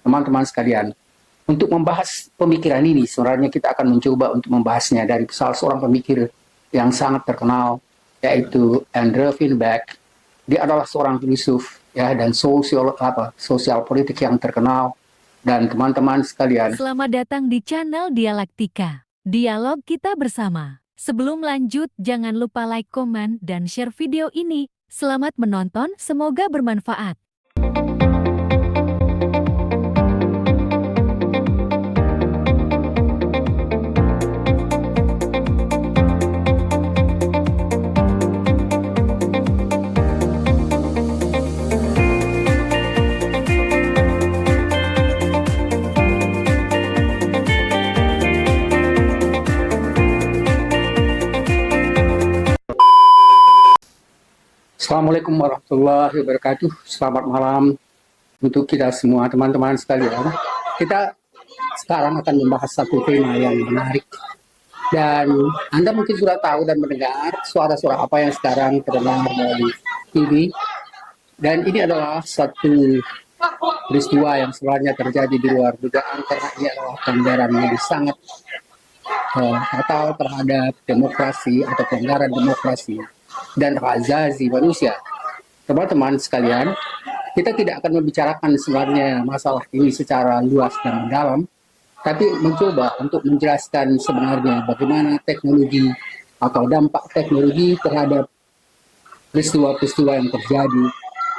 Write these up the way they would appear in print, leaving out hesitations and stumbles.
teman-teman sekalian. Untuk membahas pemikiran ini, sebenarnya kita akan mencoba untuk membahasnya dari salah seorang pemikir yang sangat terkenal, yaitu Andrew Finback. Dia adalah seorang filsuf ya dan sosial politik yang terkenal. Dan teman-teman sekalian, Selamat datang di channel Dialektika. Dialog kita bersama. Sebelum lanjut, jangan lupa like, komen, dan share video ini. Selamat menonton, semoga bermanfaat. Assalamualaikum warahmatullahi wabarakatuh. Selamat malam untuk kita semua teman-teman sekalian. Kita sekarang akan membahas satu tema yang menarik. Dan Anda mungkin sudah tahu dan mendengar suara-suara apa yang sekarang terdengar dari TV. Dan ini adalah satu peristiwa yang sebenarnya terjadi di luar dugaan karena ini adalah pelanggaran yang sangat fatal terhadap demokrasi atau pelanggaran demokrasi dan hak asasi manusia. Teman-teman sekalian, kita tidak akan membicarakan sebenarnya masalah ini secara luas dan mendalam, tapi mencoba untuk menjelaskan sebenarnya bagaimana teknologi atau dampak teknologi terhadap peristiwa-peristiwa yang terjadi.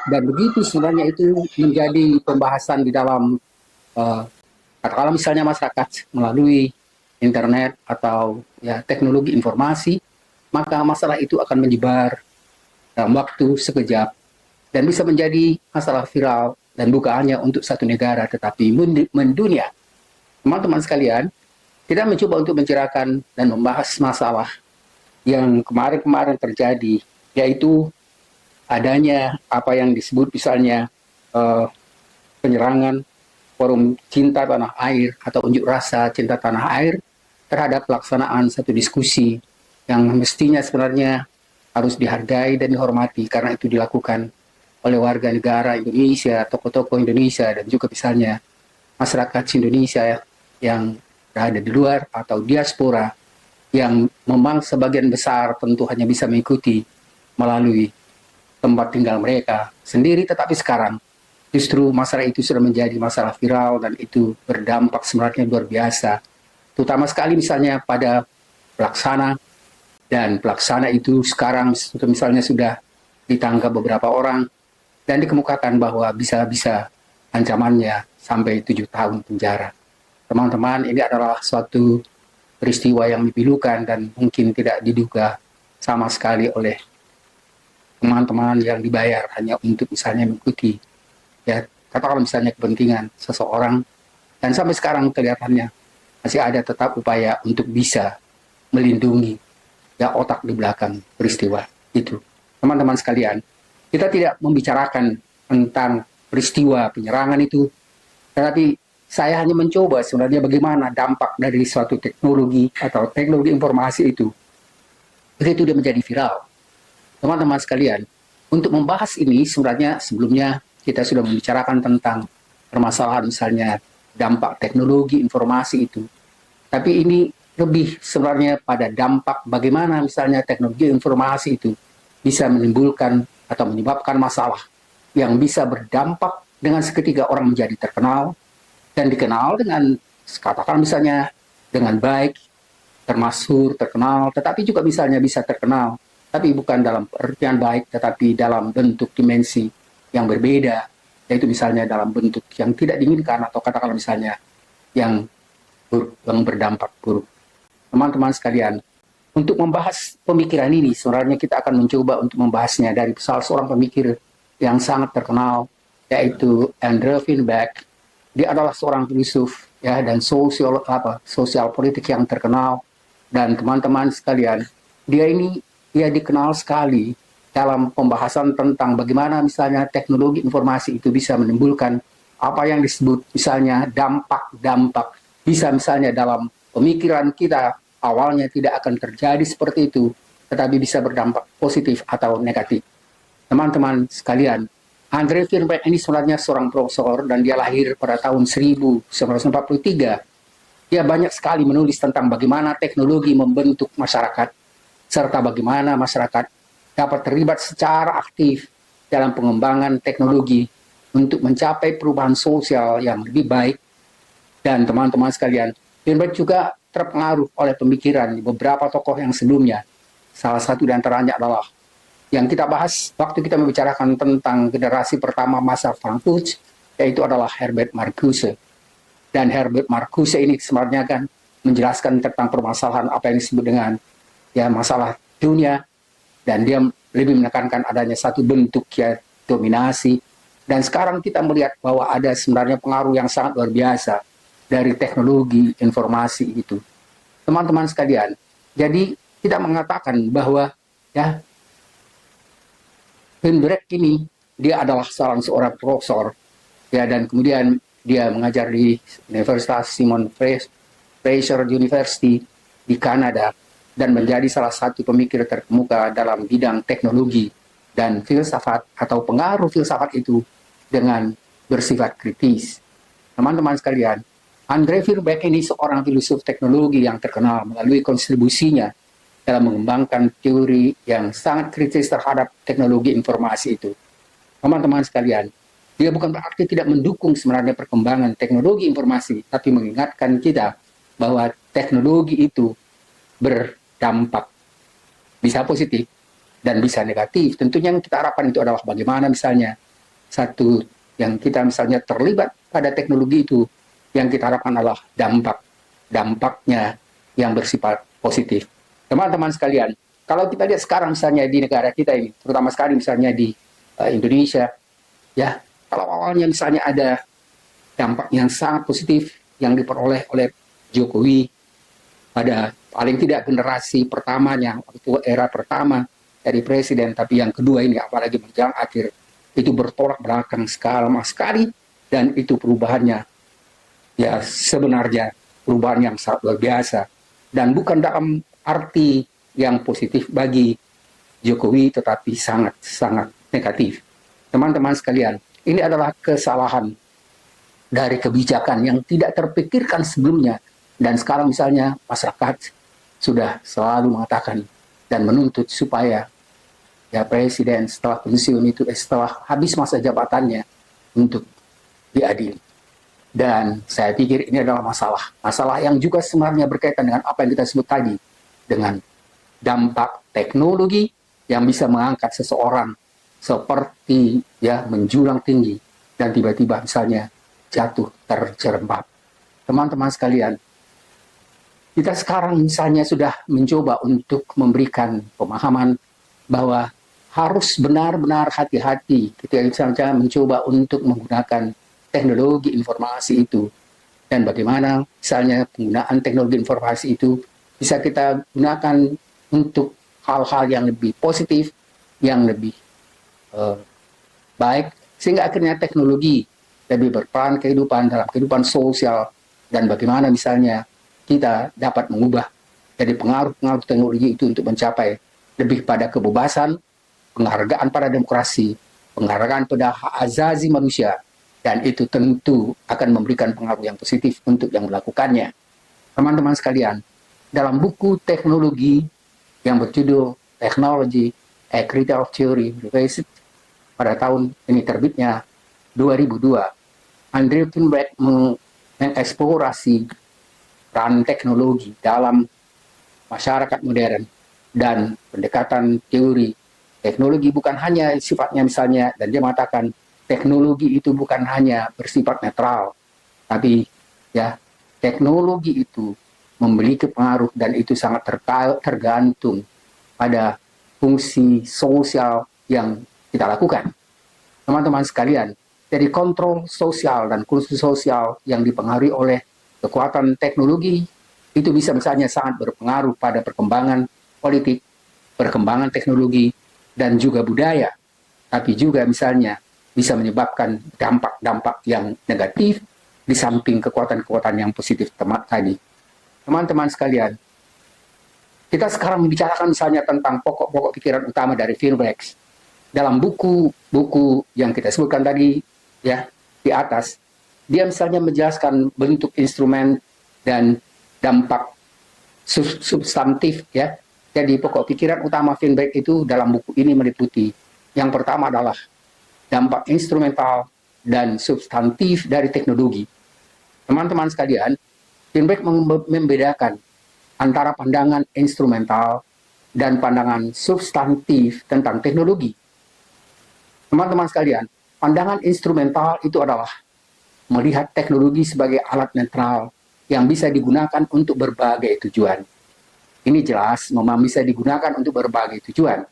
Dan begitu sebenarnya itu menjadi pembahasan di dalam katakanlah misalnya masyarakat melalui internet atau ya teknologi informasi, maka masalah itu akan menyebar dalam waktu sekejap dan bisa menjadi masalah viral dan bukan hanya untuk satu negara tetapi mendunia. Teman-teman sekalian, kita mencoba untuk mencerahkan dan membahas masalah yang kemarin-kemarin terjadi, yaitu adanya apa yang disebut misalnya penyerangan forum cinta tanah air atau unjuk rasa cinta tanah air terhadap pelaksanaan satu diskusi yang mestinya sebenarnya harus dihargai dan dihormati karena itu dilakukan oleh warga negara Indonesia, tokoh-tokoh Indonesia, dan juga misalnya masyarakat Indonesia yang berada di luar atau diaspora yang memang sebagian besar tentu hanya bisa mengikuti melalui tempat tinggal mereka sendiri, tetapi sekarang justru masalah itu sudah menjadi masalah viral dan itu berdampak sebenarnya luar biasa, terutama sekali misalnya pada pelaksana. Dan pelaksana itu sekarang misalnya sudah ditangkap beberapa orang dan dikemukakan bahwa bisa ancamannya sampai 7 tahun penjara. Teman-teman, ini adalah suatu peristiwa yang memilukan dan mungkin tidak diduga sama sekali oleh teman-teman yang dibayar hanya untuk misalnya mengikuti ya katakanlah misalnya kepentingan seseorang, dan sampai sekarang kelihatannya masih ada tetap upaya untuk bisa melindungi ya otak di belakang peristiwa itu. Teman-teman sekalian, kita tidak membicarakan tentang peristiwa penyerangan itu, tetapi saya hanya mencoba sebenarnya bagaimana dampak dari suatu teknologi atau teknologi informasi itu begitu dia menjadi viral. Teman-teman sekalian, untuk membahas ini sebenarnya sebelumnya kita sudah membicarakan tentang permasalahan misalnya dampak teknologi informasi itu. Tapi ini lebih sebenarnya pada dampak bagaimana misalnya teknologi informasi itu bisa menimbulkan atau menyebabkan masalah yang bisa berdampak dengan seketika orang menjadi terkenal dan dikenal dengan katakan misalnya dengan baik, termasuk terkenal, tetapi juga misalnya bisa terkenal tapi bukan dalam pengertian baik tetapi dalam bentuk dimensi yang berbeda, yaitu misalnya dalam bentuk yang tidak diinginkan atau katakanlah misalnya yang berdampak buruk. Teman-teman sekalian, untuk membahas pemikiran ini, sebenarnya kita akan mencoba untuk membahasnya dari salah seorang pemikir yang sangat terkenal, yaitu Andrew Finback. Dia adalah seorang filsuf ya dan sosial politik yang terkenal. Dan teman-teman sekalian, dia dikenal sekali dalam pembahasan tentang bagaimana misalnya teknologi informasi itu bisa menimbulkan apa yang disebut misalnya dampak-dampak. Bisa misalnya dalam pemikiran kita awalnya tidak akan terjadi seperti itu, tetapi bisa berdampak positif atau negatif. Teman-teman sekalian, Andre Firbeck ini sebenarnya seorang profesor dan dia lahir pada tahun 1943. Dia banyak sekali menulis tentang bagaimana teknologi membentuk masyarakat, serta bagaimana masyarakat dapat terlibat secara aktif dalam pengembangan teknologi untuk mencapai perubahan sosial yang lebih baik. Dan teman-teman sekalian, Firbeck juga terpengaruh oleh pemikiran beberapa tokoh yang sebelumnya. Salah satu di antaranya adalah yang kita bahas waktu kita membicarakan tentang generasi pertama masa Frankfurt, yaitu adalah Herbert Marcuse. Dan Herbert Marcuse ini sebenarnya kan menjelaskan tentang permasalahan apa yang disebut dengan ya masalah dunia, dan dia lebih menekankan adanya satu bentuk ya dominasi. Dan sekarang kita melihat bahwa ada sebenarnya pengaruh yang sangat luar biasa dari teknologi informasi itu. Teman-teman sekalian, jadi kita mengatakan bahwa ya Firbeck ini dia adalah salah seorang profesor ya, dan kemudian dia mengajar di Universitas Simon Fraser University di Kanada dan menjadi salah satu pemikir terkemuka dalam bidang teknologi dan filsafat atau pengaruh filsafat itu dengan bersifat kritis. Teman-teman sekalian, Andre Firbeck ini seorang filsuf teknologi yang terkenal melalui kontribusinya dalam mengembangkan teori yang sangat kritis terhadap teknologi informasi itu. Teman-teman sekalian, dia bukan berarti tidak mendukung sebenarnya perkembangan teknologi informasi, tapi mengingatkan kita bahwa teknologi itu berdampak, bisa positif dan bisa negatif. Tentunya yang kita harapkan itu adalah bagaimana misalnya satu yang kita misalnya terlibat pada teknologi itu, yang kita harapkan adalah dampaknya yang bersifat positif. Teman-teman sekalian, kalau kita lihat sekarang misalnya di negara kita ini, terutama sekali misalnya di Indonesia, ya, kalau awalnya misalnya ada dampak yang sangat positif yang diperoleh oleh Jokowi pada paling tidak generasi pertamanya, waktu era pertama dari presiden, tapi yang kedua ini apalagi menjelang akhir, itu bertolak belakang sekali, dan itu perubahannya, ya sebenarnya perubahan yang sangat luar biasa, dan bukan dalam arti yang positif bagi Jokowi, tetapi sangat negatif. Teman-teman sekalian, ini adalah kesalahan dari kebijakan yang tidak terpikirkan sebelumnya, dan sekarang misalnya masyarakat sudah selalu mengatakan dan menuntut supaya ya presiden setelah pensiun itu setelah habis masa jabatannya untuk diadili. Dan saya pikir ini adalah masalah yang juga sebenarnya berkaitan dengan apa yang kita sebut tadi, dengan dampak teknologi yang bisa mengangkat seseorang seperti ya menjulang tinggi dan tiba-tiba misalnya jatuh terjerembab. Teman-teman sekalian, kita sekarang misalnya sudah mencoba untuk memberikan pemahaman bahwa harus benar-benar hati-hati ketika misalnya mencoba untuk menggunakan teknologi informasi itu, dan bagaimana misalnya penggunaan teknologi informasi itu bisa kita gunakan untuk hal-hal yang lebih positif, yang lebih baik, sehingga akhirnya teknologi lebih berperan dalam kehidupan sosial, dan bagaimana misalnya kita dapat mengubah dari pengaruh-pengaruh teknologi itu untuk mencapai lebih pada kebebasan, penghargaan pada demokrasi, penghargaan pada hak azazi manusia, dan itu tentu akan memberikan pengaruh yang positif untuk yang melakukannya. Teman-teman sekalian, dalam buku teknologi yang berjudul Technology, A Critical Theory Revised pada tahun ini terbitnya 2002, Andre Firbeck mengeksplorasi peran teknologi dalam masyarakat modern dan pendekatan teori teknologi bukan hanya sifatnya misalnya, dan dia mengatakan teknologi itu bukan hanya bersifat netral, tapi ya teknologi itu memiliki pengaruh dan itu sangat tergantung pada fungsi sosial yang kita lakukan. Teman-teman sekalian, jadi kontrol sosial dan kursus sosial yang dipengaruhi oleh kekuatan teknologi itu bisa misalnya sangat berpengaruh pada perkembangan politik, perkembangan teknologi, dan juga budaya. Tapi juga misalnya bisa menyebabkan dampak-dampak yang negatif di samping kekuatan-kekuatan yang positif tadi. Teman-teman sekalian, kita sekarang membicarakan misalnya tentang pokok-pokok pikiran utama dari Firbeck. dalam buku-buku yang kita sebutkan tadi ya di atas, dia misalnya menjelaskan bentuk instrumen dan dampak substantif ya. Jadi pokok pikiran utama Feinberg itu dalam buku ini meliputi yang pertama adalah dampak instrumental dan substantif dari teknologi. Teman-teman sekalian, Feinberg membedakan antara pandangan instrumental dan pandangan substantif tentang teknologi. Teman-teman sekalian, pandangan instrumental itu adalah melihat teknologi sebagai alat netral yang bisa digunakan untuk berbagai tujuan. Ini jelas memang bisa digunakan untuk berbagai tujuan.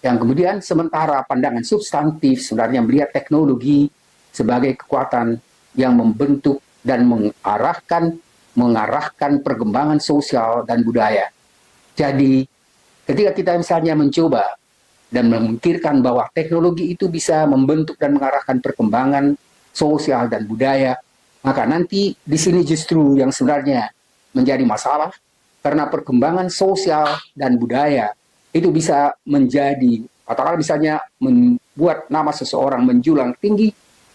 Yang kemudian sementara pandangan substantif sebenarnya melihat teknologi sebagai kekuatan yang membentuk dan mengarahkan perkembangan sosial dan budaya. Jadi ketika kita misalnya mencoba dan memikirkan bahwa teknologi itu bisa membentuk dan mengarahkan perkembangan sosial dan budaya, maka nanti di sini justru yang sebenarnya menjadi masalah, karena perkembangan sosial dan budaya itu bisa menjadi, atau misalnya membuat nama seseorang menjulang tinggi,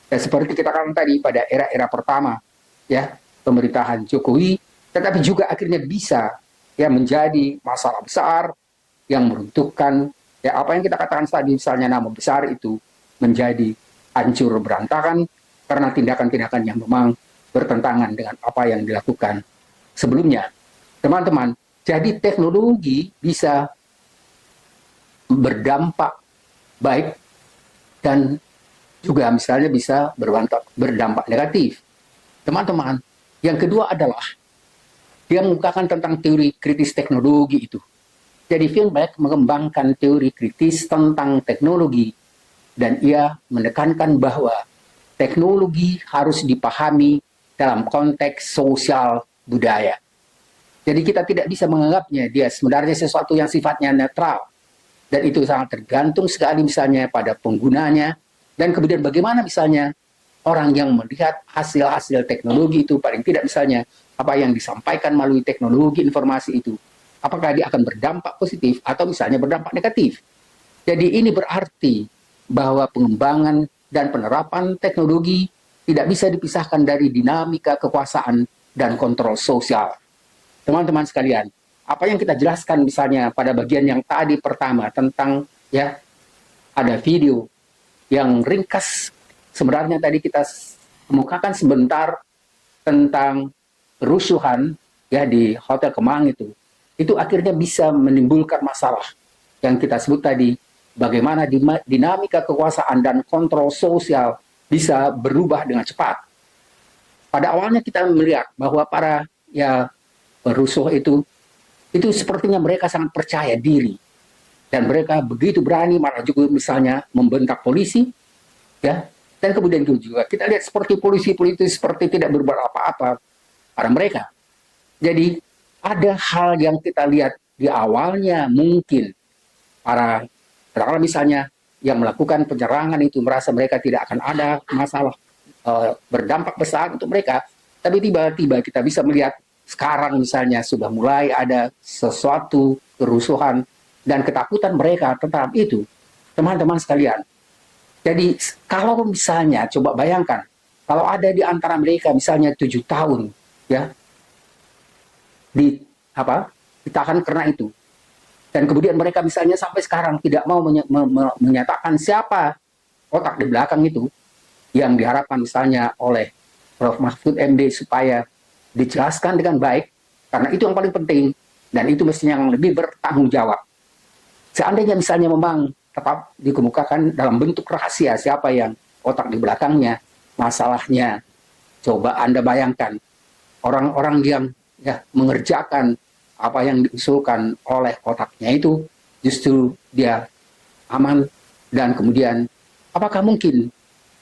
dan seperti kita katakan tadi pada era-era pertama ya pemerintahan Jokowi, tetapi juga akhirnya bisa ya menjadi masalah besar yang meruntuhkan ya apa yang kita katakan tadi, misalnya nama besar itu menjadi hancur berantakan karena tindakan-tindakan yang memang bertentangan dengan apa yang dilakukan sebelumnya. Teman-teman, jadi teknologi bisa berdampak baik dan juga misalnya bisa berdampak negatif. Teman-teman, yang kedua adalah dia mengungkapkan tentang teori kritis teknologi itu. Jadi Feinberg mengembangkan teori kritis tentang teknologi dan ia menekankan bahwa teknologi harus dipahami dalam konteks sosial budaya. Jadi kita tidak bisa menganggapnya dia sebenarnya sesuatu yang sifatnya netral. Dan itu sangat tergantung sekali misalnya pada penggunanya. Dan kemudian bagaimana misalnya orang yang melihat hasil-hasil teknologi itu, paling tidak misalnya apa yang disampaikan melalui teknologi informasi itu, apakah dia akan berdampak positif atau misalnya berdampak negatif. Jadi ini berarti bahwa pengembangan dan penerapan teknologi tidak bisa dipisahkan dari dinamika kekuasaan dan kontrol sosial. Teman-teman sekalian, apa yang kita jelaskan misalnya pada bagian yang tadi pertama tentang ya ada video yang ringkas, sebenarnya tadi kita kemukakan sebentar tentang kerusuhan ya di Hotel Kemang itu akhirnya bisa menimbulkan masalah yang kita sebut tadi, bagaimana dinamika kekuasaan dan kontrol sosial bisa berubah dengan cepat. Pada awalnya kita melihat bahwa para ya perusuh itu sepertinya mereka sangat percaya diri dan mereka begitu berani, malah juga misalnya membentak polisi ya. Dan kemudian juga kita lihat seperti polisi seperti tidak berbuat apa-apa pada mereka. Jadi ada hal yang kita lihat di awalnya mungkin para misalnya yang melakukan penyerangan itu merasa mereka tidak akan ada masalah berdampak besar untuk mereka, tapi tiba-tiba kita bisa melihat sekarang misalnya sudah mulai ada sesuatu kerusuhan dan ketakutan mereka tentang itu, teman-teman sekalian. Jadi kalau misalnya coba bayangkan kalau ada di antara mereka misalnya 7 tahun ya ditahan karena itu, dan kemudian mereka misalnya sampai sekarang tidak mau menyatakan siapa otak di belakang itu, yang diharapkan misalnya oleh Prof. Mahfud MD supaya dijelaskan dengan baik, karena itu yang paling penting dan itu mestinya yang lebih bertanggung jawab. Seandainya misalnya memang tetap dikemukakan dalam bentuk rahasia siapa yang otak di belakangnya, masalahnya coba Anda bayangkan orang-orang yang ya mengerjakan apa yang diusulkan oleh otaknya itu justru dia aman, dan kemudian apakah mungkin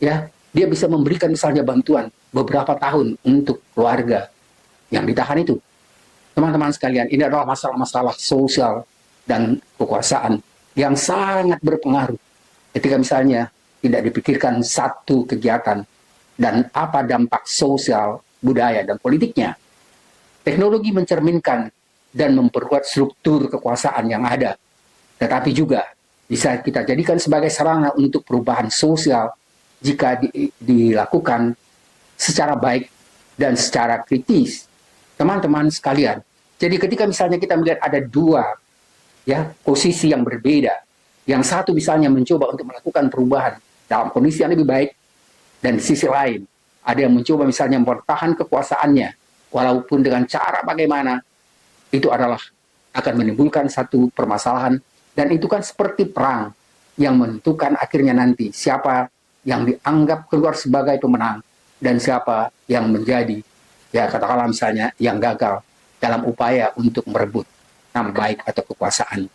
ya dia bisa memberikan misalnya bantuan beberapa tahun untuk keluarga yang ditahan itu. Teman-teman sekalian, ini adalah masalah-masalah sosial dan kekuasaan yang sangat berpengaruh ketika misalnya tidak dipikirkan satu kegiatan dan apa dampak sosial, budaya, dan politiknya. Teknologi mencerminkan dan memperkuat struktur kekuasaan yang ada, tetapi juga bisa kita jadikan sebagai sarana untuk perubahan sosial jika dilakukan secara baik dan secara kritis. Teman-teman sekalian, jadi ketika misalnya kita melihat ada dua posisi yang berbeda, yang satu misalnya mencoba untuk melakukan perubahan dalam kondisi yang lebih baik, dan di sisi lain ada yang mencoba misalnya mempertahan kekuasaannya walaupun dengan cara bagaimana, itu adalah akan menimbulkan satu permasalahan. Dan itu kan seperti perang yang menentukan akhirnya nanti siapa yang dianggap keluar sebagai pemenang dan siapa yang menjadi, katakanlah misalnya, yang gagal dalam upaya untuk merebut nama baik atau kekuasaan.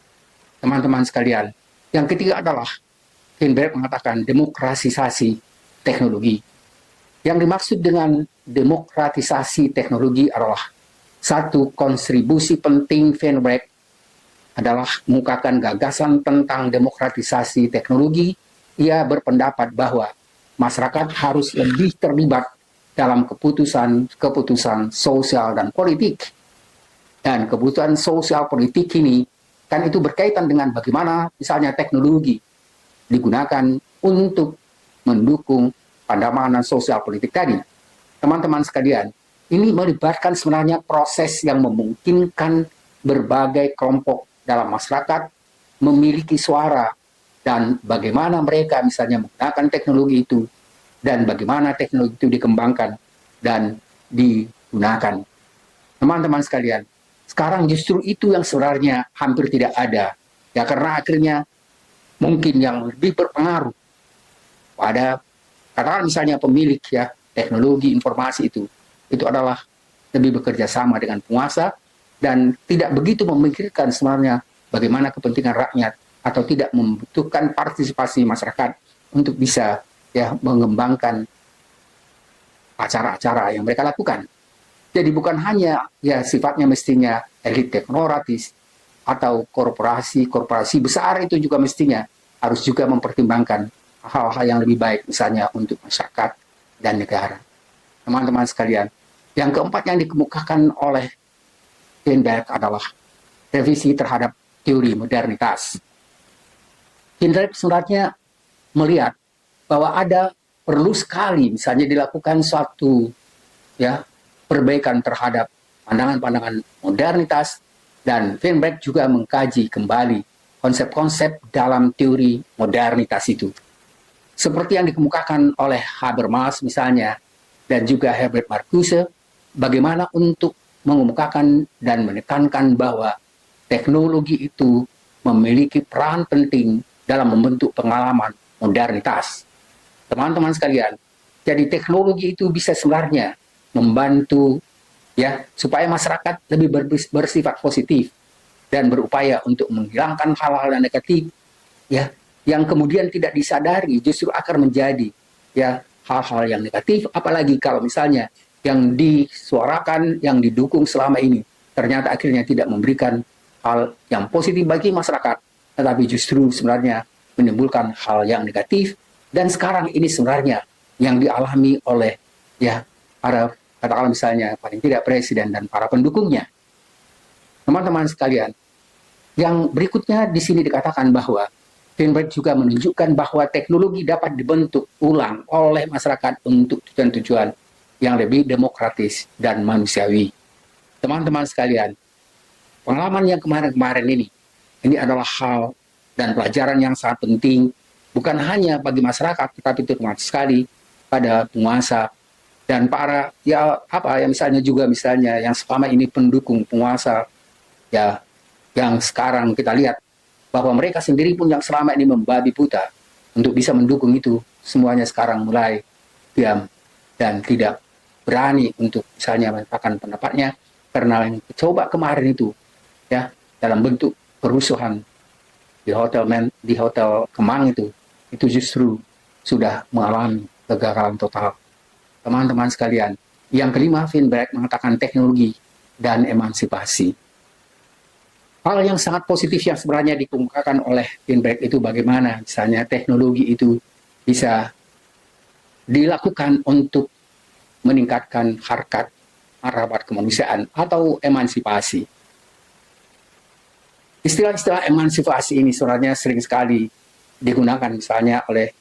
Teman-teman sekalian, yang ketiga adalah Feinberg mengatakan demokratisasi teknologi. Yang dimaksud dengan demokratisasi teknologi adalah satu kontribusi penting Feinberg adalah mengukakan gagasan tentang demokratisasi teknologi. Ia berpendapat bahwa masyarakat harus lebih terlibat dalam keputusan sosial dan politik. Dan kebutuhan sosial politik ini kan itu berkaitan dengan bagaimana misalnya teknologi digunakan untuk mendukung pandamanan sosial politik tadi. Teman-teman sekalian, ini melibatkan sebenarnya proses yang memungkinkan berbagai kelompok dalam masyarakat memiliki suara, dan bagaimana mereka misalnya menggunakan teknologi itu, dan bagaimana teknologi itu dikembangkan dan digunakan. Teman-teman sekalian, sekarang justru itu yang sebenarnya hampir tidak ada, karena akhirnya mungkin yang lebih berpengaruh pada, katakan misalnya pemilik teknologi informasi itu adalah lebih bekerja sama dengan penguasa dan tidak begitu memikirkan sebenarnya bagaimana kepentingan rakyat, atau tidak membutuhkan partisipasi masyarakat untuk bisa mengembangkan acara-acara yang mereka lakukan. Jadi bukan hanya sifatnya mestinya elit teknokratis atau korporasi besar itu juga mestinya harus juga mempertimbangkan hal-hal yang lebih baik misalnya untuk masyarakat dan negara. Teman-teman sekalian, yang keempat yang dikemukakan oleh Feinberg adalah revisi terhadap teori modernitas. Feinberg sebenarnya melihat bahwa ada perlu sekali misalnya dilakukan suatu perbaikan terhadap pandangan-pandangan modernitas, dan Feinberg juga mengkaji kembali konsep-konsep dalam teori modernitas itu. Seperti yang dikemukakan oleh Habermas misalnya, dan juga Herbert Marcuse, bagaimana untuk mengemukakan dan menekankan bahwa teknologi itu memiliki peran penting dalam membentuk pengalaman modernitas. Teman-teman sekalian, jadi teknologi itu bisa sebenarnya membantu supaya masyarakat lebih bersifat positif dan berupaya untuk menghilangkan hal-hal yang negatif yang kemudian tidak disadari justru akan menjadi hal-hal yang negatif, apalagi kalau misalnya yang disuarakan, yang didukung selama ini ternyata akhirnya tidak memberikan hal yang positif bagi masyarakat, tetapi justru sebenarnya menimbulkan hal yang negatif. Dan sekarang ini sebenarnya yang dialami oleh para, katakanlah misalnya paling tidak presiden dan para pendukungnya. Teman-teman sekalian, yang berikutnya di sini dikatakan bahwa Feinberg juga menunjukkan bahwa teknologi dapat dibentuk ulang oleh masyarakat untuk tujuan-tujuan yang lebih demokratis dan manusiawi. Teman-teman sekalian, pengalaman yang kemarin-kemarin ini adalah hal dan pelajaran yang sangat penting, bukan hanya bagi masyarakat, tetapi terutama sekali pada penguasa dan para misalnya juga misalnya yang selama ini pendukung penguasa yang sekarang kita lihat bahwa mereka sendiri pun yang selama ini membabi buta untuk bisa mendukung itu, semuanya sekarang mulai diam dan tidak berani untuk misalnya mengatakan pendapatnya, karena yang coba kemarin itu dalam bentuk kerusuhan di hotel Kemang itu justru sudah mengalami kegagalan total. Teman-teman sekalian, yang kelima, Feinberg mengatakan teknologi dan emansipasi. Hal yang sangat positif yang sebenarnya dikemukakan oleh Feinberg itu bagaimana misalnya teknologi itu bisa dilakukan untuk meningkatkan harkat martabat kemanusiaan atau emansipasi. Istilah-istilah emansipasi ini sebenarnya sering sekali digunakan misalnya oleh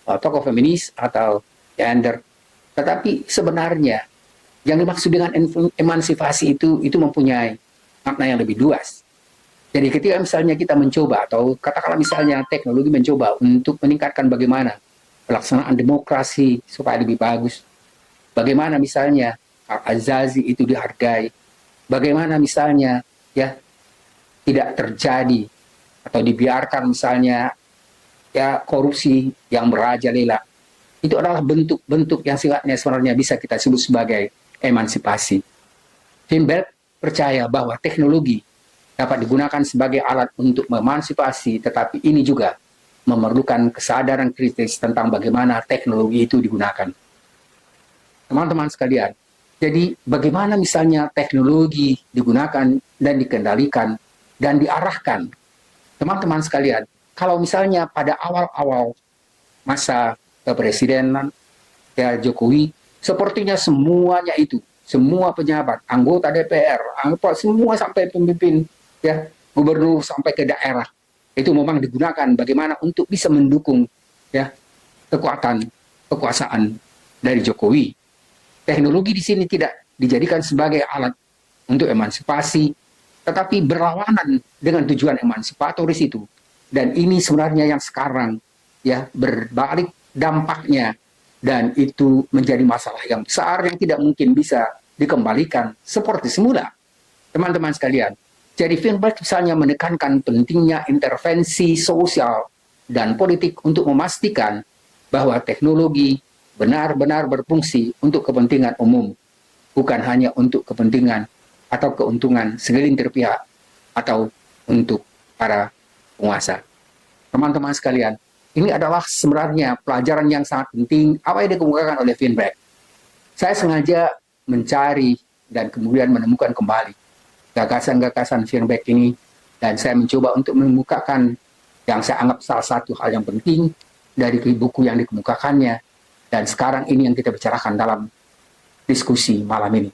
tokoh feminis atau gender. Tetapi sebenarnya yang dimaksud dengan emansipasi itu mempunyai makna yang lebih luas. Jadi ketika misalnya kita mencoba atau katakanlah misalnya teknologi mencoba untuk meningkatkan bagaimana pelaksanaan demokrasi supaya lebih bagus, bagaimana misalnya hak azazi itu dihargai, bagaimana misalnya ya tidak terjadi atau dibiarkan misalnya ya korupsi yang merajalela. Itu adalah bentuk-bentuk yang sifatnya sebenarnya bisa kita sebut sebagai emansipasi. Finberg percaya bahwa teknologi dapat digunakan sebagai alat untuk memansipasi, tetapi ini juga memerlukan kesadaran kritis tentang bagaimana teknologi itu digunakan. Teman-teman sekalian, jadi bagaimana misalnya teknologi digunakan dan dikendalikan dan diarahkan. Teman-teman sekalian, kalau misalnya pada awal-awal masa kepresidenan ya Jokowi, sepertinya semuanya itu, semua pejabat, anggota DPR, semua sampai pemimpin ya gubernur sampai ke daerah itu memang digunakan bagaimana untuk bisa mendukung ya kekuasaan dari Jokowi. Teknologi di sini tidak dijadikan sebagai alat untuk emansipasi, tetapi berlawanan dengan tujuan emansipatoris itu. Dan ini sebenarnya yang sekarang ya berbalik dampaknya, dan itu menjadi masalah yang besar yang tidak mungkin bisa dikembalikan seperti semula. Teman-teman sekalian, jadi Finberg misalnya menekankan pentingnya intervensi sosial dan politik untuk memastikan bahwa teknologi benar-benar berfungsi untuk kepentingan umum, bukan hanya untuk kepentingan atau keuntungan segelintir pihak atau untuk para penguasa. Teman-teman sekalian, ini adalah sebenarnya pelajaran yang sangat penting apa yang dikemukakan oleh Finberg. Saya sengaja mencari dan kemudian menemukan kembali gagasan-gagasan Finberg ini, dan saya mencoba untuk mengemukakan yang saya anggap salah satu hal yang penting dari buku yang dikemukakannya, dan sekarang ini yang kita bicarakan dalam diskusi malam ini.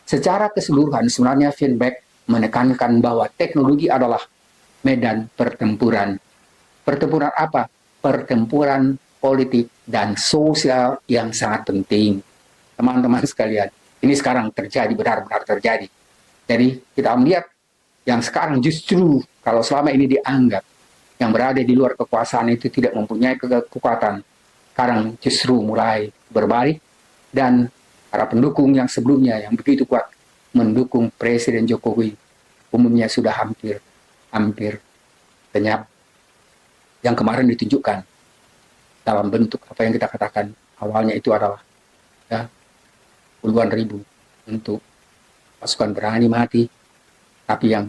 Secara keseluruhan sebenarnya Finberg menekankan bahwa teknologi adalah medan pertempuran. Pertempuran apa? Pertempuran politik dan sosial yang sangat penting. Teman-teman sekalian, ini sekarang terjadi, benar-benar terjadi. Jadi kita melihat yang sekarang justru kalau selama ini dianggap yang berada di luar kekuasaan itu tidak mempunyai kekuatan, sekarang justru mulai berbalik, dan para pendukung yang sebelumnya yang begitu kuat mendukung Presiden Jokowi umumnya sudah hampir lenyap. Yang kemarin ditunjukkan dalam bentuk apa yang kita katakan awalnya itu adalah ya, puluhan ribu untuk pasukan berani mati, tapi yang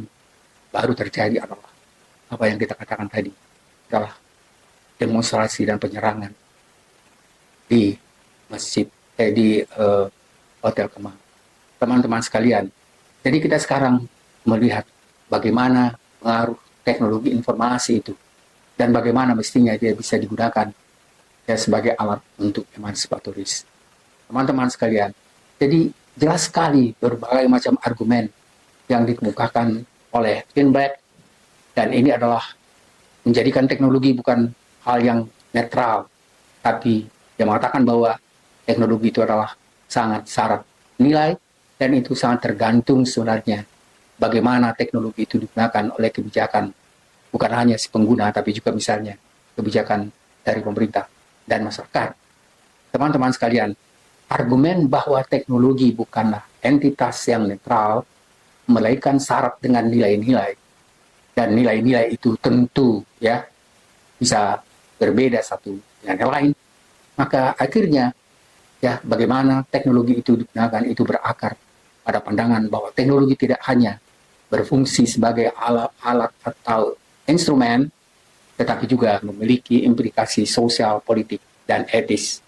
baru terjadi adalah apa yang kita katakan tadi adalah demonstrasi dan penyerangan di masjid di Hotel Kemang. Teman-teman sekalian, jadi kita sekarang melihat bagaimana pengaruh teknologi informasi itu dan bagaimana mestinya dia bisa digunakan ya sebagai alat untuk emansipatoris. Teman-teman sekalian, jadi jelas sekali berbagai macam argumen yang dikemukakan oleh Finberg, dan ini adalah menjadikan teknologi bukan hal yang netral, tapi dia mengatakan bahwa teknologi itu adalah sangat syarat nilai, dan itu sangat tergantung sebenarnya bagaimana teknologi itu digunakan oleh kebijakan, bukan hanya si pengguna, tapi juga misalnya kebijakan dari pemerintah dan masyarakat. Teman-teman sekalian, argumen bahwa teknologi bukanlah entitas yang netral, melainkan syarat dengan nilai-nilai, dan nilai-nilai itu tentu ya bisa berbeda satu dengan yang lain, maka akhirnya ya bagaimana teknologi itu digunakan itu berakar pada pandangan bahwa teknologi tidak hanya berfungsi sebagai alat atau instrumen, tetapi juga memiliki implikasi sosial, politik, dan etis.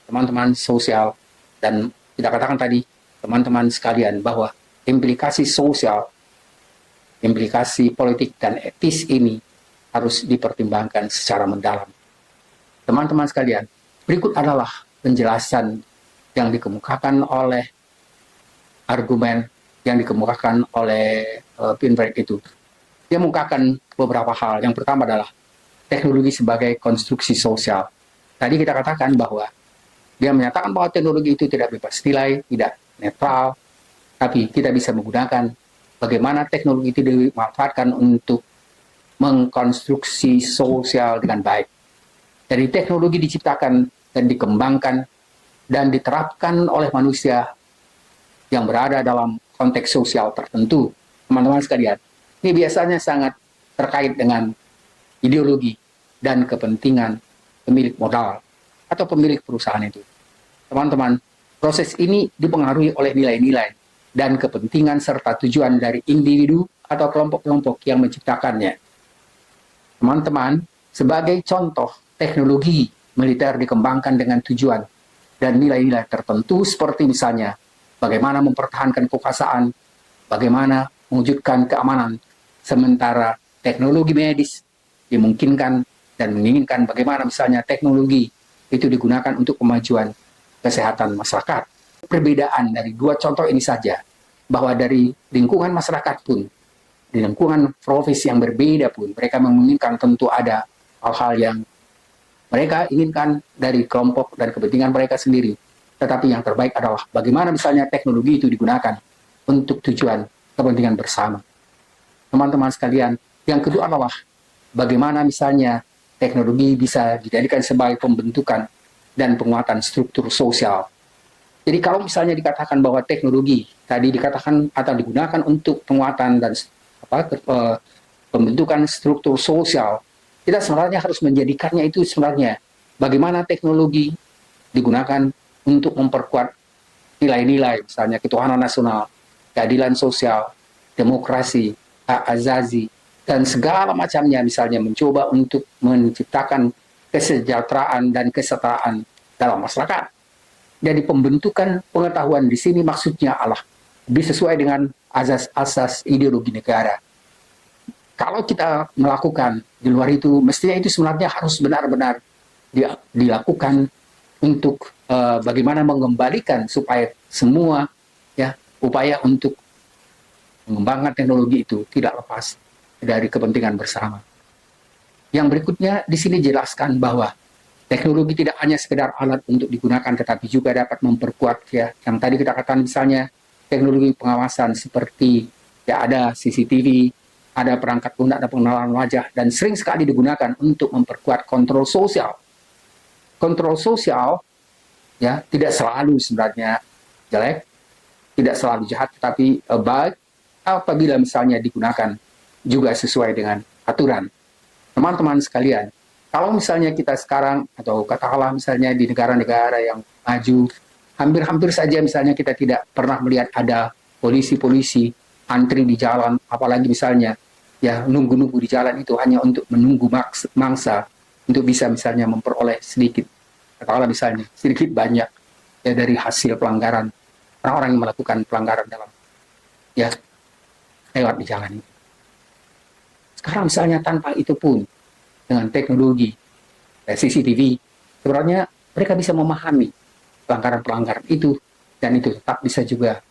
Teman-teman sosial, dan kita katakan tadi, teman-teman sekalian, bahwa implikasi sosial, implikasi politik, dan etis ini harus dipertimbangkan secara mendalam. Teman-teman sekalian, berikut adalah penjelasan yang dikemukakan oleh argumen yang dikemukakan oleh Finberg itu. Dia mengungkapkan beberapa hal. Yang pertama adalah teknologi sebagai konstruksi sosial. Tadi kita katakan bahwa dia menyatakan bahwa teknologi itu tidak bebas nilai, tidak netral, tapi kita bisa menggunakan bagaimana teknologi itu dimanfaatkan untuk mengkonstruksi sosial dengan baik. Jadi teknologi diciptakan dan dikembangkan dan diterapkan oleh manusia yang berada dalam konteks sosial tertentu. Teman-teman sekalian, ini biasanya sangat terkait dengan ideologi dan kepentingan pemilik modal atau pemilik perusahaan itu. Teman-teman, proses ini dipengaruhi oleh nilai-nilai dan kepentingan serta tujuan dari individu atau kelompok-kelompok yang menciptakannya. Teman-teman, sebagai contoh, teknologi militer dikembangkan dengan tujuan dan nilai-nilai tertentu seperti misalnya bagaimana mempertahankan kekuasaan, bagaimana mewujudkan keamanan, sementara teknologi medis dimungkinkan dan menginginkan bagaimana misalnya teknologi itu digunakan untuk kemajuan kesehatan masyarakat. Perbedaan dari dua contoh ini saja, bahwa dari lingkungan masyarakat pun, di lingkungan profesi yang berbeda pun, mereka menginginkan tentu ada hal-hal yang mereka inginkan dari kelompok dan kepentingan mereka sendiri. Tetapi yang terbaik adalah bagaimana misalnya teknologi itu digunakan untuk tujuan kepentingan bersama. Teman-teman sekalian, yang kedua adalah bagaimana misalnya teknologi bisa dijadikan sebagai pembentukan dan penguatan struktur sosial. Jadi kalau misalnya dikatakan bahwa teknologi tadi dikatakan atau digunakan untuk penguatan dan pembentukan struktur sosial, kita sebenarnya harus menjadikannya itu sebenarnya bagaimana teknologi digunakan untuk memperkuat nilai-nilai, misalnya ketuhanan nasional, keadilan sosial, demokrasi, hak azazi, dan segala macamnya, misalnya mencoba untuk menciptakan kesejahteraan dan kesetaraan dalam masyarakat. Jadi pembentukan pengetahuan di sini maksudnya adalah sesuai dengan asas-asas ideologi negara. Kalau kita melakukan di luar itu, mestinya itu sebenarnya harus benar-benar dilakukan untuk bagaimana mengembalikan supaya semua upaya untuk mengembangkan teknologi itu tidak lepas dari kepentingan bersama. Yang berikutnya di sini jelaskan bahwa teknologi tidak hanya sekedar alat untuk digunakan, tetapi juga dapat memperkuat yang tadi kita katakan misalnya teknologi pengawasan seperti ada CCTV, ada perangkat lunak dan pengenalan wajah, dan sering sekali digunakan untuk memperkuat kontrol sosial. Kontrol sosial tidak selalu sebenarnya jelek, tidak selalu jahat, tetapi baik apabila misalnya digunakan juga sesuai dengan aturan. Teman-teman sekalian, kalau misalnya kita sekarang atau katakanlah misalnya di negara-negara yang maju, hampir-hampir saja misalnya kita tidak pernah melihat ada polisi-polisi antri di jalan, apalagi misalnya nunggu-nunggu di jalan itu hanya untuk menunggu mangsa untuk bisa misalnya memperoleh sedikit, katakanlah misalnya sedikit banyak dari hasil pelanggaran orang-orang yang melakukan pelanggaran dalam lewat di jalan itu. Sekarang misalnya tanpa itu pun dengan teknologi CCTV, sebenarnya mereka bisa memahami pelanggaran-pelanggaran itu, dan itu tetap bisa juga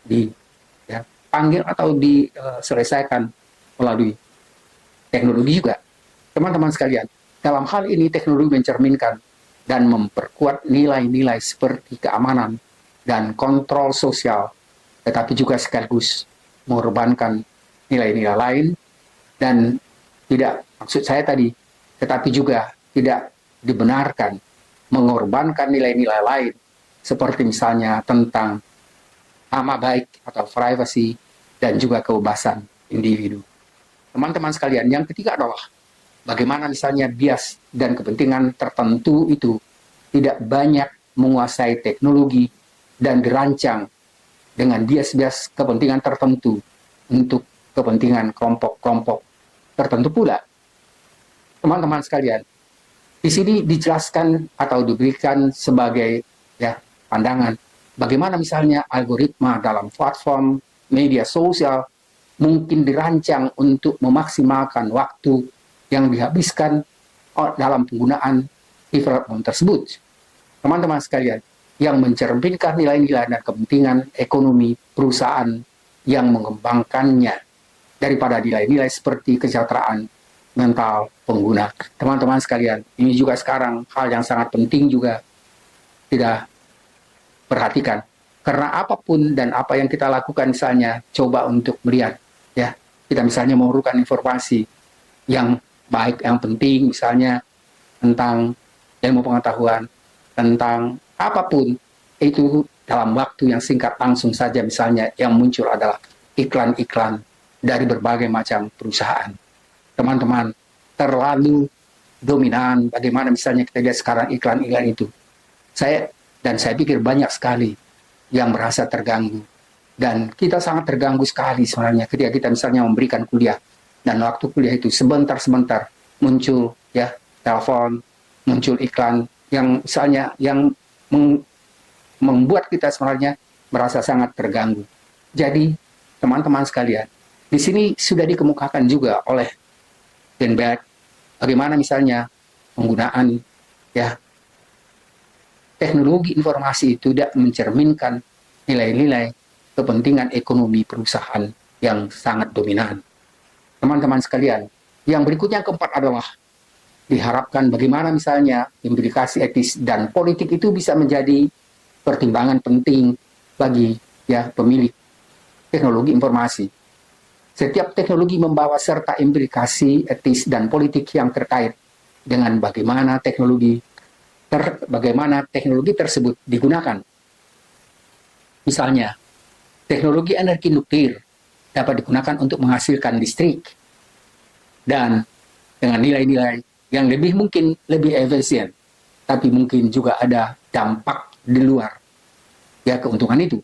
dipanggil atau diselesaikan melalui teknologi juga. Teman-teman sekalian, dalam hal ini teknologi mencerminkan dan memperkuat nilai-nilai seperti keamanan dan kontrol sosial, tetapi juga sekaligus mengorbankan nilai-nilai lain, dan tidak, maksud saya tadi, tetapi juga tidak dibenarkan mengorbankan nilai-nilai lain, seperti misalnya tentang nama baik atau privasi dan juga kebebasan individu. Teman-teman sekalian, yang ketiga adalah bagaimana misalnya bias dan kepentingan tertentu itu tidak banyak menguasai teknologi dan dirancang dengan bias-bias kepentingan tertentu untuk kepentingan kelompok-kelompok tertentu pula. Teman-teman sekalian, di sini dijelaskan atau diberikan sebagai pandangan bagaimana misalnya algoritma dalam platform media sosial mungkin dirancang untuk memaksimalkan waktu yang dihabiskan dalam penggunaan platform tersebut. Teman-teman sekalian, yang mencerminkan nilai-nilai dan kepentingan ekonomi perusahaan yang mengembangkannya. daripada nilai-nilai seperti kesejahteraan mental pengguna. Teman-teman sekalian, ini juga sekarang hal yang sangat penting juga tidak perhatikan. Karena apapun dan apa yang kita lakukan misalnya, coba untuk melihat, ya, kita misalnya memerlukan informasi yang baik, yang penting misalnya tentang ilmu pengetahuan, tentang apapun, itu dalam waktu yang singkat langsung saja misalnya yang muncul adalah iklan-iklan dari berbagai macam perusahaan. Teman-teman, terlalu dominan bagaimana misalnya kita lihat sekarang iklan-iklan itu. Saya pikir banyak sekali yang merasa terganggu. Dan kita sangat terganggu sekali sebenarnya ketika kita misalnya memberikan kuliah. Dan waktu kuliah itu sebentar-sebentar muncul ya telepon, muncul iklan yang misalnya yang membuat kita sebenarnya merasa sangat terganggu. Jadi teman-teman sekalian, di sini sudah dikemukakan juga oleh Denberg bagaimana misalnya penggunaan ya teknologi informasi itu tidak mencerminkan nilai-nilai kepentingan ekonomi perusahaan yang sangat dominan. Teman-teman sekalian, yang berikutnya yang keempat adalah diharapkan bagaimana misalnya implikasi etis dan politik itu bisa menjadi pertimbangan penting bagi ya pemilik teknologi informasi. Setiap teknologi membawa serta implikasi etis dan politik yang terkait dengan bagaimana teknologi tersebut digunakan. Misalnya, teknologi energi nuklir dapat digunakan untuk menghasilkan listrik dan dengan nilai-nilai yang lebih efisien, tapi mungkin juga ada dampak di luar ya keuntungan itu.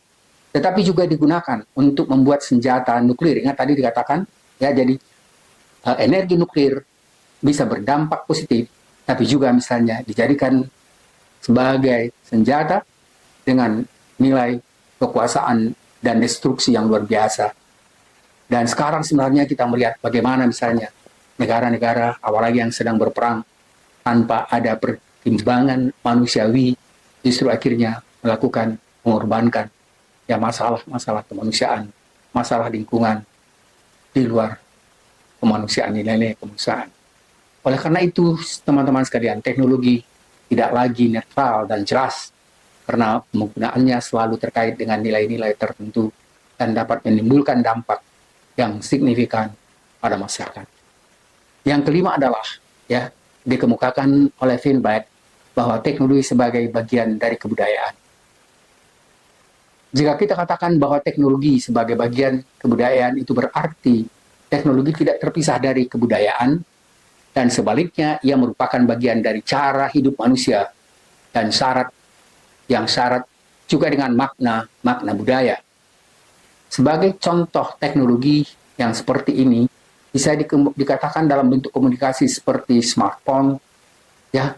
Tetapi juga digunakan untuk membuat senjata nuklir. Ingat tadi dikatakan ya, jadi energi nuklir bisa berdampak positif, tapi juga misalnya dijadikan sebagai senjata dengan nilai kekuasaan dan destruksi yang luar biasa. Dan sekarang sebenarnya kita melihat bagaimana misalnya negara-negara apalagi yang sedang berperang tanpa ada pertimbangan manusiawi justru akhirnya melakukan mengorbankan ya masalah kemanusiaan, masalah lingkungan di luar kemanusiaan, nilai-nilai kemanusiaan. Oleh karena itu, teman-teman sekalian, teknologi tidak lagi netral dan jelas karena penggunaannya selalu terkait dengan nilai-nilai tertentu dan dapat menimbulkan dampak yang signifikan pada masyarakat. Yang kelima adalah ya dikemukakan oleh Finback bahwa teknologi sebagai bagian dari kebudayaan. Jika kita katakan bahwa teknologi sebagai bagian kebudayaan, itu berarti teknologi tidak terpisah dari kebudayaan, dan sebaliknya ia merupakan bagian dari cara hidup manusia dan syarat juga dengan makna budaya. Sebagai contoh teknologi yang seperti ini bisa dikatakan dalam bentuk komunikasi seperti smartphone ya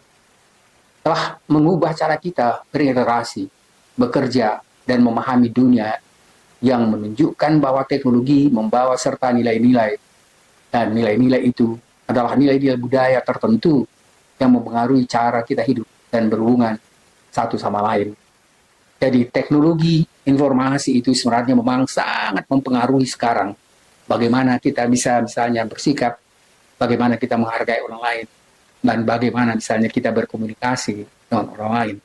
telah mengubah cara kita berinteraksi, bekerja dan memahami dunia, yang menunjukkan bahwa teknologi membawa serta nilai-nilai, dan nilai-nilai itu adalah nilai-nilai budaya tertentu yang mempengaruhi cara kita hidup dan berhubungan satu sama lain. Jadi teknologi informasi itu sebenarnya memang sangat mempengaruhi sekarang bagaimana kita bisa misalnya bersikap, bagaimana kita menghargai orang lain, dan bagaimana misalnya kita berkomunikasi dengan orang lain.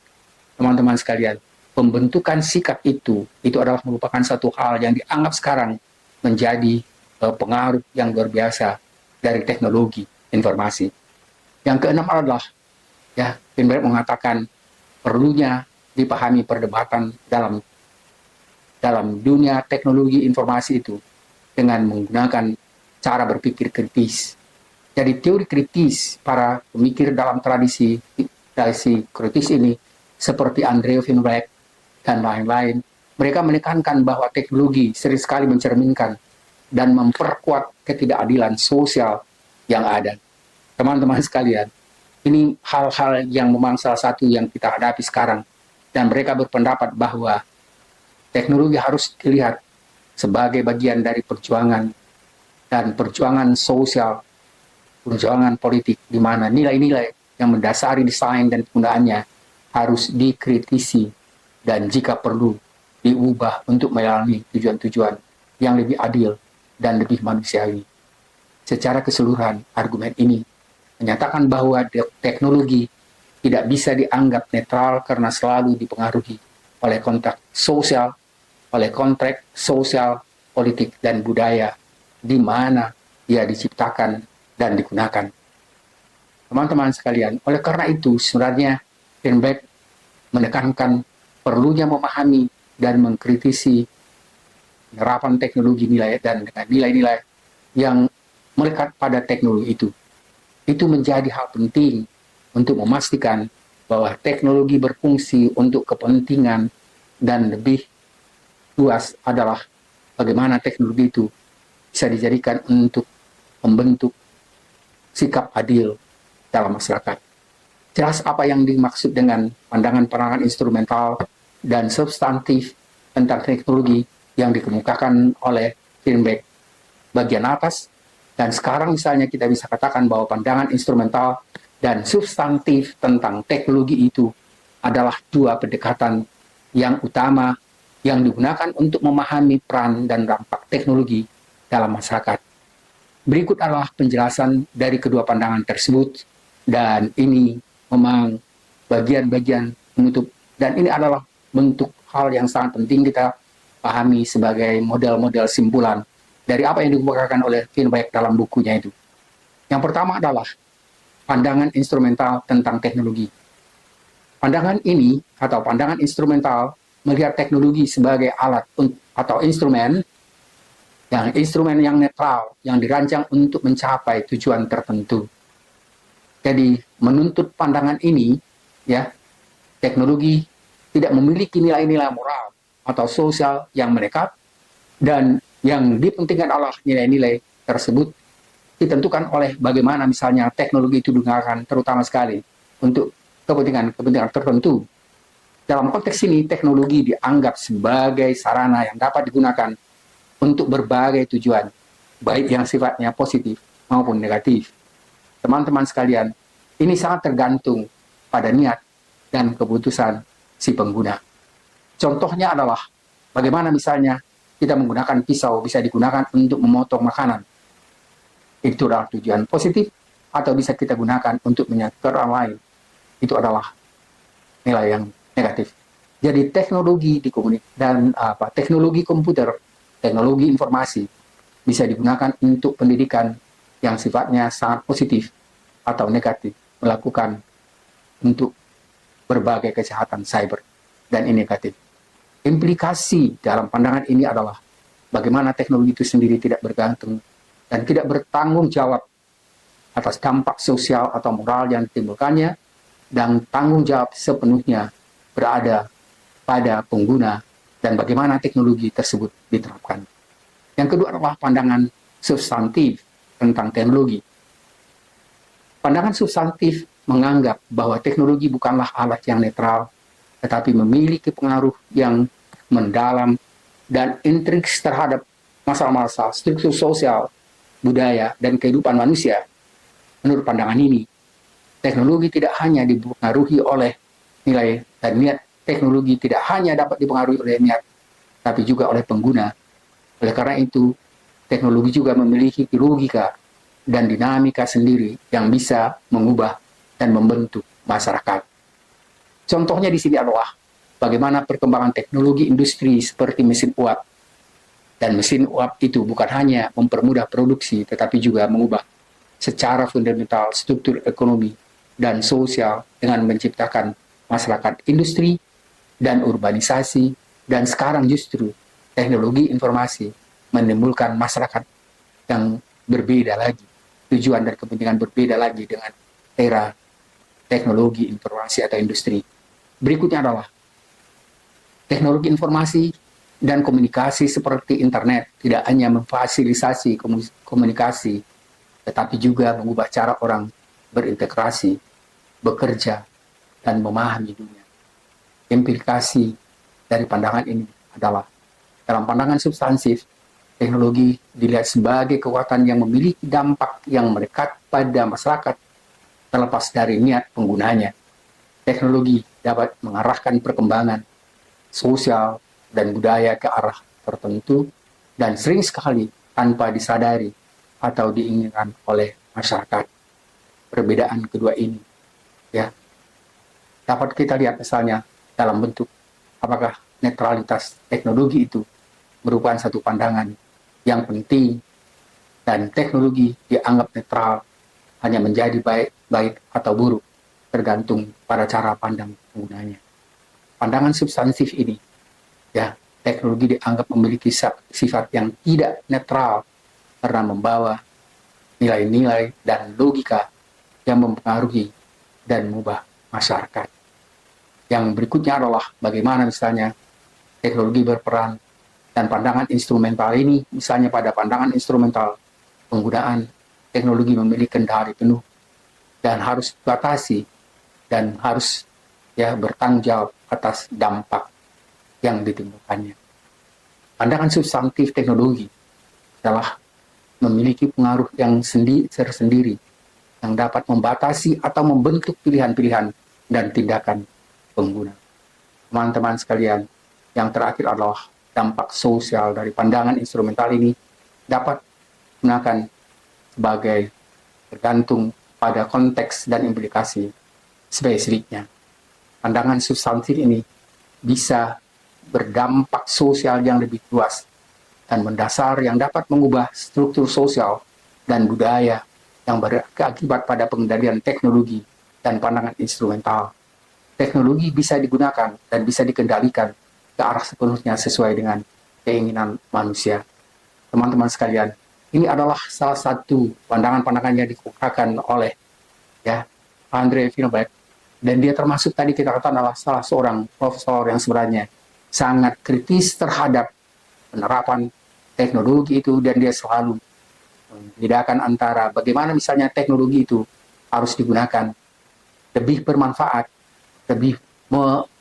Teman-teman sekalian, pembentukan sikap itu adalah merupakan satu hal yang dianggap sekarang menjadi pengaruh yang luar biasa dari teknologi informasi. Yang keenam adalah ya Finback mengatakan perlunya dipahami perdebatan dalam dunia teknologi informasi itu dengan menggunakan cara berpikir kritis. Jadi teori kritis para pemikir dalam tradisi kritis ini seperti Andrew Finback dan lain-lain, mereka menekankan bahwa teknologi sering sekali mencerminkan dan memperkuat ketidakadilan sosial yang ada. Teman-teman sekalian, ini hal-hal yang memang salah satu yang kita hadapi sekarang, dan mereka berpendapat bahwa teknologi harus dilihat sebagai bagian dari perjuangan dan perjuangan sosial, perjuangan politik, di mana nilai-nilai yang mendasari desain dan penggunaannya harus dikritisi dan jika perlu diubah untuk melalui tujuan-tujuan yang lebih adil dan lebih manusiawi. Secara keseluruhan, argumen ini menyatakan bahwa teknologi tidak bisa dianggap netral karena selalu dipengaruhi oleh konteks sosial, politik, dan budaya di mana ia diciptakan dan digunakan. Teman-teman sekalian, oleh karena itu sebenarnya Steinbeck menekankan perlunya memahami dan mengkritisi penerapan teknologi nilai dan dengan nilai-nilai yang melekat pada teknologi itu. Itu menjadi hal penting untuk memastikan bahwa teknologi berfungsi untuk kepentingan dan lebih luas adalah bagaimana teknologi itu bisa dijadikan untuk membentuk sikap adil dalam masyarakat. Jelas apa yang dimaksud dengan pandangan-pandangan instrumental dan substantif tentang teknologi yang dikemukakan oleh Steinbeck bagian atas, dan sekarang misalnya kita bisa katakan bahwa pandangan instrumental dan substantif tentang teknologi itu adalah dua pendekatan yang utama yang digunakan untuk memahami peran dan dampak teknologi dalam masyarakat. Berikut adalah penjelasan dari kedua pandangan tersebut, dan ini memang bagian-bagian menutup, dan ini adalah bentuk hal yang sangat penting kita pahami sebagai model-model simpulan dari apa yang dikemukakan oleh Steinbeck dalam bukunya itu. Yang pertama adalah pandangan instrumental tentang teknologi. Pandangan ini atau pandangan instrumental melihat teknologi sebagai alat atau instrumen yang netral, yang dirancang untuk mencapai tujuan tertentu. Jadi menuntut pandangan ini, ya, teknologi tidak memiliki nilai-nilai moral atau sosial yang melekat, dan yang dipentingkan adalah nilai-nilai tersebut ditentukan oleh bagaimana misalnya teknologi itu digunakan terutama sekali untuk kepentingan tertentu. Dalam konteks ini, teknologi dianggap sebagai sarana yang dapat digunakan untuk berbagai tujuan, baik yang sifatnya positif maupun negatif. Teman-teman sekalian, ini sangat tergantung pada niat dan keputusan si pengguna. Contohnya adalah bagaimana misalnya kita menggunakan pisau bisa digunakan untuk memotong makanan. Itu adalah tujuan positif, atau bisa kita gunakan untuk menyakiti orang lain. Itu adalah nilai yang negatif. Jadi teknologi teknologi komputer, teknologi informasi bisa digunakan untuk pendidikan yang sifatnya sangat positif atau negatif, melakukan untuk berbagai kejahatan cyber, dan ini negatif. Implikasi dalam pandangan ini adalah bagaimana teknologi itu sendiri tidak bergantung dan tidak bertanggung jawab atas dampak sosial atau moral yang ditimbulkannya, dan tanggung jawab sepenuhnya berada pada pengguna dan bagaimana teknologi tersebut diterapkan. Yang kedua adalah pandangan substantif tentang teknologi. Pandangan substantif menganggap bahwa teknologi bukanlah alat yang netral, tetapi memiliki pengaruh yang mendalam dan intriks terhadap masalah-masalah struktur sosial, budaya, dan kehidupan manusia. Menurut pandangan ini, teknologi tidak hanya dipengaruhi oleh nilai dan niat. Teknologi tidak hanya dapat dipengaruhi oleh niat, tapi juga oleh pengguna. Oleh karena itu, teknologi juga memiliki logika dan dinamika sendiri yang bisa mengubah dan membentuk masyarakat. Contohnya di sini adalah bagaimana perkembangan teknologi industri seperti mesin uap. Dan mesin uap itu bukan hanya mempermudah produksi, tetapi juga mengubah secara fundamental struktur ekonomi dan sosial dengan menciptakan masyarakat industri dan urbanisasi, dan sekarang justru teknologi informasi menimbulkan masyarakat yang berbeda lagi, tujuan dan kepentingan berbeda lagi dengan era teknologi informasi atau industri. Berikutnya adalah teknologi informasi dan komunikasi seperti internet tidak hanya memfasilitasi komunikasi, tetapi juga mengubah cara orang berintegrasi, bekerja, dan memahami dunia. Implikasi dari pandangan ini adalah, dalam pandangan substansif, teknologi dilihat sebagai kekuatan yang memiliki dampak yang melekat pada masyarakat terlepas dari niat penggunanya. Teknologi dapat mengarahkan perkembangan sosial dan budaya ke arah tertentu, dan sering sekali tanpa disadari atau diinginkan oleh masyarakat. Perbedaan kedua ini, ya, dapat kita lihat misalnya dalam bentuk apakah netralitas teknologi itu merupakan satu pandangan yang penting dan teknologi dianggap netral hanya menjadi baik atau buruk tergantung pada cara pandang penggunanya. Pandangan substantif ini, ya, teknologi dianggap memiliki sifat yang tidak netral karena membawa nilai-nilai dan logika yang mempengaruhi dan mengubah masyarakat. Yang berikutnya adalah bagaimana misalnya teknologi berperan dan pandangan instrumental ini, misalnya pada pandangan instrumental, penggunaan teknologi memiliki kendali penuh dan harus dibatasi dan harus, ya, bertanggung jawab atas dampak yang ditimbulkannya. Pandangan substantif teknologi adalah memiliki pengaruh yang tersendiri yang dapat membatasi atau membentuk pilihan-pilihan dan tindakan pengguna. Teman-teman sekalian, yang terakhir adalah dampak sosial dari pandangan instrumental ini dapat digunakan sebagai tergantung pada konteks dan implikasi spesifiknya. Pandangan substantif ini bisa berdampak sosial yang lebih luas dan mendasar yang dapat mengubah struktur sosial dan budaya yang berakibat pada pengendalian teknologi dan pandangan instrumental. Teknologi bisa digunakan dan bisa dikendalikan ke arah sepenuhnya sesuai dengan keinginan manusia. Teman-teman sekalian, ini adalah salah satu pandangan-pandangan yang dikemukakan oleh, ya, Andre Vinobek, dan dia termasuk tadi kita katakan adalah salah seorang profesor yang sebenarnya sangat kritis terhadap penerapan teknologi itu, dan dia selalu membedakan antara bagaimana misalnya teknologi itu harus digunakan lebih bermanfaat, lebih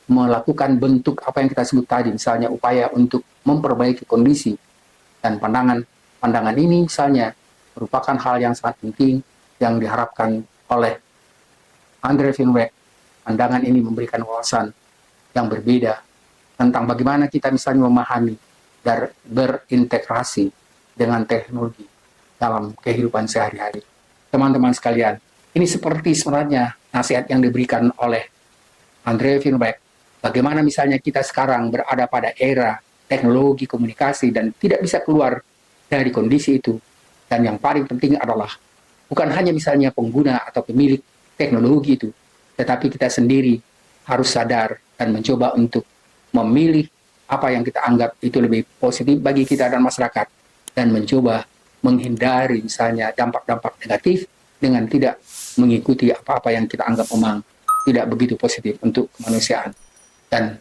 melakukan bentuk apa yang kita sebut tadi, misalnya upaya untuk memperbaiki kondisi, dan pandangan ini misalnya merupakan hal yang sangat penting yang diharapkan oleh Andre Vinobek. Pandangan ini memberikan wawasan yang berbeda tentang bagaimana kita misalnya memahami dan berintegrasi dengan teknologi dalam kehidupan sehari-hari. Teman-teman sekalian, ini seperti sebenarnya nasihat yang diberikan oleh Andre Vinobek. Bagaimana misalnya kita sekarang berada pada era teknologi komunikasi dan tidak bisa keluar dari kondisi itu. Dan yang paling penting adalah bukan hanya misalnya pengguna atau pemilik teknologi itu, tetapi kita sendiri harus sadar dan mencoba untuk memilih apa yang kita anggap itu lebih positif bagi kita dan masyarakat, dan mencoba menghindari misalnya dampak-dampak negatif dengan tidak mengikuti apa-apa yang kita anggap memang tidak begitu positif untuk kemanusiaan dan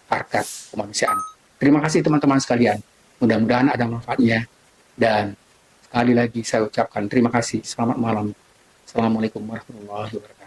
harkat kemanusiaan. Terima kasih teman-teman sekalian. Mudah-mudahan ada manfaatnya. Dan sekali lagi saya ucapkan terima kasih. Selamat malam. Assalamualaikum warahmatullahi wabarakatuh.